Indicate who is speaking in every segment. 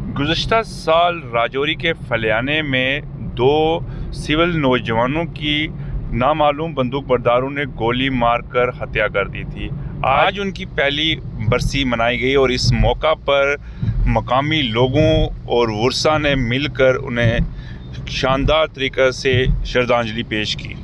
Speaker 1: गुज़श्ता साल राजौरी के फलियाने में 2 सिविल नौजवानों की नामालूम बंदूकबरदारों ने गोली मारकर हत्या कर दी थी। आज उनकी पहली बरसी मनाई गई और इस मौका पर मकामी लोगों और वर्सा ने मिलकर उन्हें शानदार तरीक़े से श्रद्धांजलि पेश की।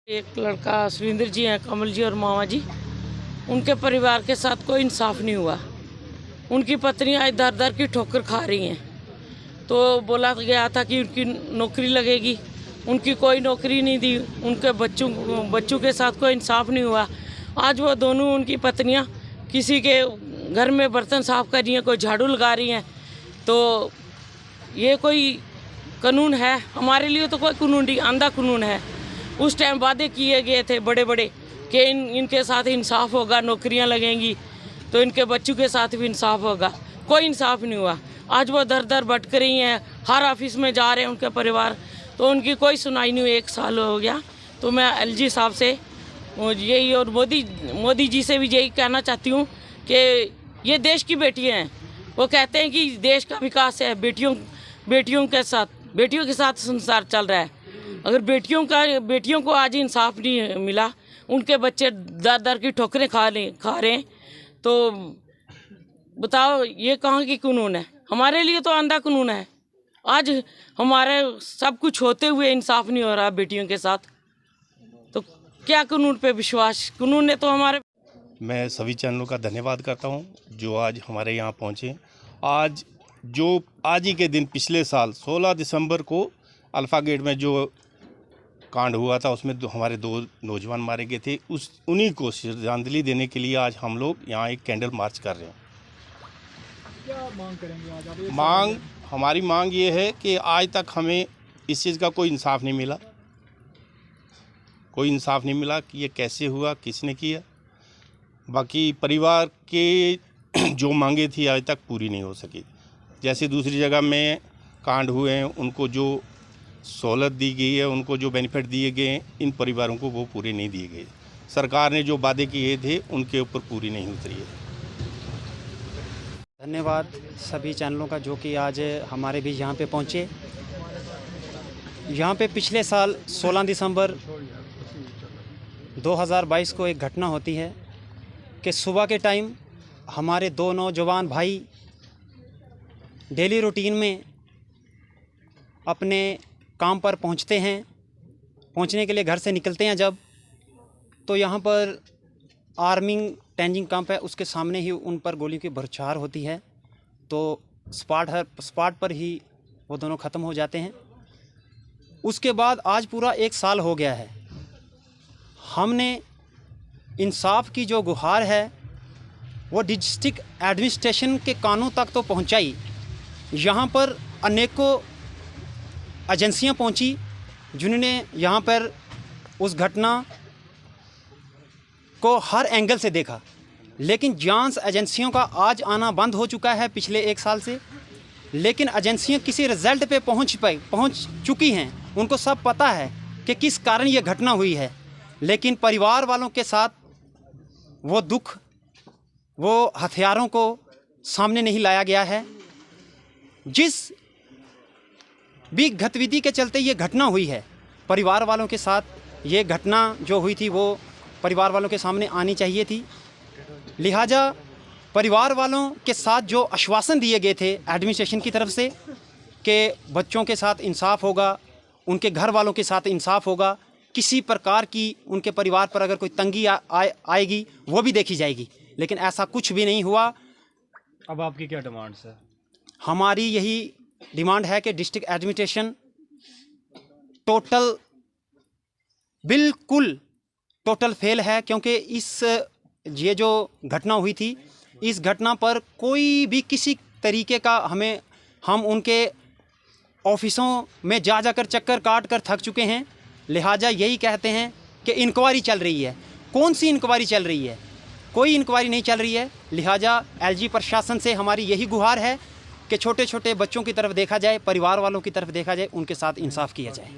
Speaker 2: एक लड़का सुरेंद्र जी हैं, कमल जी और मामा जी, उनके परिवार के साथ कोई इंसाफ नहीं हुआ। उनकी पत्नियां दर दर की ठोकर खा रही हैं। तो बोला गया था कि उनकी नौकरी लगेगी, उनकी कोई नौकरी नहीं दी। उनके बच्चों के साथ कोई इंसाफ नहीं हुआ। आज वो दोनों उनकी पत्नियां किसी के घर में बर्तन साफ कर रही हैं, कोई झाड़ू लगा रही हैं। तो ये कोई कानून है? हमारे लिए तो कोई कानून नहीं, आंधा कानून है। उस टाइम वादे किए गए थे बड़े बड़े कि इनके साथ इंसाफ होगा, नौकरियां लगेंगी, तो इनके बच्चों के साथ भी इंसाफ होगा। कोई इंसाफ नहीं हुआ। आज वो दर दर भटक रही हैं, हर ऑफिस में जा रहे हैं उनके परिवार, तो उनकी कोई सुनाई नहीं हुई। 1 साल हो गया। तो मैं एलजी साहब से यही और मोदी जी से भी यही कहना चाहती हूँ कि ये देश की बेटियाँ हैं। वो कहते हैं कि देश का विकास है बेटियों के साथ संसार चल रहा है। अगर बेटियों को आज इंसाफ नहीं मिला, उनके बच्चे दर दर की ठोकरें खा रहे हैं, तो बताओ ये कहाँ की कानून है? हमारे लिए तो आंधा कानून है। आज हमारे सब कुछ होते हुए इंसाफ नहीं हो रहा बेटियों के साथ, तो क्या कानून पे विश्वास? कानून ने तो हमारे।
Speaker 3: मैं सभी चैनलों का धन्यवाद करता हूं जो आज हमारे यहां पहुंचे। आज ही के दिन पिछले साल 16 दिसंबर को अल्फ़ा गेट में जो कांड हुआ था, उसमें हमारे 2 नौजवान मारे गए थे। उन्हीं को श्रद्धांजलि देने के लिए आज हम लोग यहाँ एक कैंडल मार्च कर रहे हैं।
Speaker 4: क्या मांग करेंगे आज आप?
Speaker 3: हमारी मांग ये है कि आज तक हमें इस चीज़ का कोई इंसाफ नहीं मिला कि ये कैसे हुआ, किसने किया। बाकी परिवार के जो मांगे थी आज तक पूरी नहीं हो सकी। जैसे दूसरी जगह में कांड हुए हैं, उनको जो सहूलत दी गई है, उनको जो बेनिफिट दिए गए हैं, इन परिवारों को वो पूरे नहीं दिए गए। सरकार ने जो वादे किए थे उनके ऊपर पूरी नहीं उतरी है।
Speaker 5: धन्यवाद सभी चैनलों का जो कि आज हमारे भी यहाँ पे पहुँचे। यहाँ पे पिछले साल 16 दिसंबर 2022 को एक घटना होती है कि सुबह के टाइम हमारे 2 नौजवान भाई डेली रूटीन में अपने काम पर पहुंचने के लिए घर से निकलते हैं जब, तो यहाँ पर आर्मिंग टेंजिंग कैंप है, उसके सामने ही उन पर गोली की बौछार होती है। तो स्पॉट पर ही वो दोनों ख़त्म हो जाते हैं। उसके बाद आज पूरा 1 साल हो गया है। हमने इंसाफ की जो गुहार है वो डिस्ट्रिक्ट एडमिनिस्ट्रेशन के कानों तक तो पहुंचाई। यहाँ पर अनेकों एजेंसियाँ पहुंची जिन्होंने यहाँ पर उस घटना को हर एंगल से देखा, लेकिन जांच एजेंसियों का आज आना बंद हो चुका है पिछले 1 साल से। लेकिन एजेंसियाँ किसी रिज़ल्ट पे पहुँच चुकी हैं। उनको सब पता है कि किस कारण ये घटना हुई है, लेकिन परिवार वालों के साथ वो दुख, वो हथियारों को सामने नहीं लाया गया है। जिस भी गतिविधि के चलते ये घटना हुई है, परिवार वालों के साथ ये घटना जो हुई थी वो परिवार वालों के सामने आनी चाहिए थी। लिहाजा परिवार वालों के साथ जो आश्वासन दिए गए थे एडमिनिस्ट्रेशन की तरफ से कि बच्चों के साथ इंसाफ होगा, उनके घर वालों के साथ इंसाफ होगा, किसी प्रकार की उनके परिवार पर अगर कोई तंगी आएगी वो भी देखी जाएगी, लेकिन ऐसा कुछ भी नहीं हुआ।
Speaker 4: अब आपकी क्या डिमांड्स है?
Speaker 5: हमारी यही डिमांड है कि डिस्ट्रिक्ट एडमिनिस्ट्रेशन बिल्कुल टोटल फेल है, क्योंकि ये जो घटना हुई थी, इस घटना पर कोई भी किसी तरीके का हम उनके ऑफिसों में जाकर चक्कर काट कर थक चुके हैं। लिहाजा यही कहते हैं कि इंक्वायरी चल रही है। कौन सी इंक्वायरी चल रही है? कोई इंक्वायरी नहीं चल रही है। लिहाजा एलजी प्रशासन से हमारी यही गुहार है कि छोटे छोटे बच्चों की तरफ देखा जाए, परिवार वालों की तरफ देखा जाए, उनके साथ इंसाफ किया जाए।